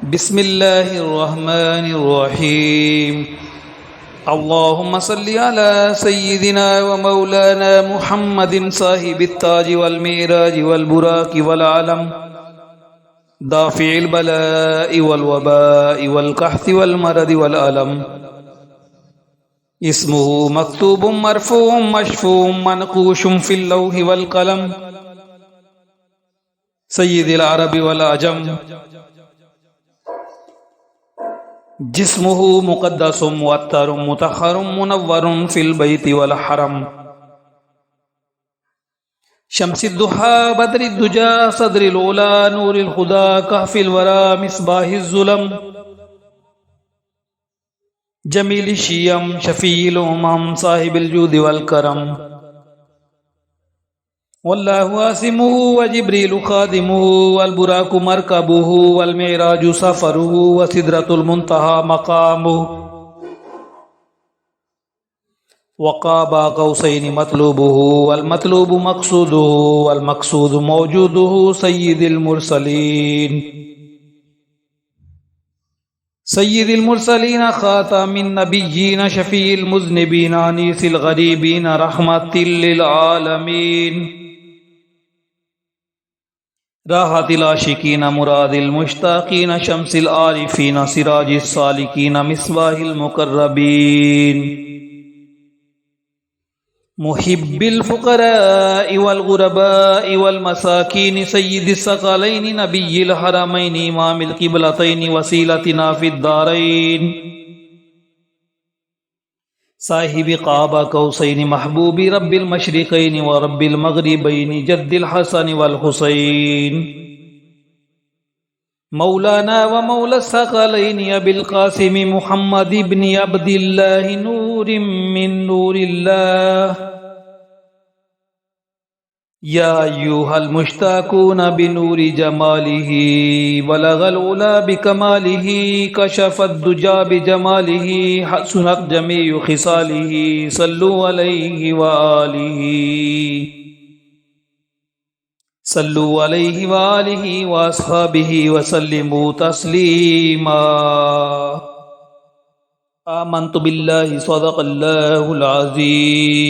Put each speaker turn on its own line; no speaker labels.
بسم الله الرحمن الرحيم. اللهم صل على سيدنا ومولانا محمد صاحب التاج والمعراج والبراق والعلم دافع البلاء والوباء والقحط والمرض والألم. اسمه مكتوب مرفوع مشفوع منقوش في اللوح والقلم. سید العرب والعجم. جسمه مقدس معطر مطهر منور في البيت والحرم. شمس الضحى بدر الدجى صدر العلا نور الهدى كهف الورى مصباح الظلم. جمیل الشیم شفیع الامم صاحب الجود والکرم. واللہ عاصمہ وجبریل خادمہ والبراق مرکبہ والمعراج سفرہ وسدرۃ المنتہى مقامہ. وقاب قوسین مطلوبہ والمطلوب مقصودہ والمقصود موجودہ سید المرسلین. سید المرسلین خاتم النبیین شفیع المذنبین انیس الغریبین رحمت للعالمین. راحت العاشقین مراد المشتاقین شمس العارفین سراج السالکین مصباح المقربین. محب الفقراء والغرباء والمساکین سید الثقلین نبی الحرمین امام القبلتین وسیلتنا فی الدارین. صاحب قاب قوسین محبوب رب المشرقین ورب المغربین جد الحسن والحسین. مولانا ومولا الثقلین ابی القاسم محمد بن عبد اللہ نور من نور اللہ. یا ایہا المشتاقون بنور جمالہ بلغ العلا بکمالہ کشف الدجى بجمالہ حسنت جمیع خصالہ. صلوا علیہ وآلہ صلوا علیہ وآلہ واصحابہ وسلموا تسلیما. آمنت باللہ صدق اللہ العظیم.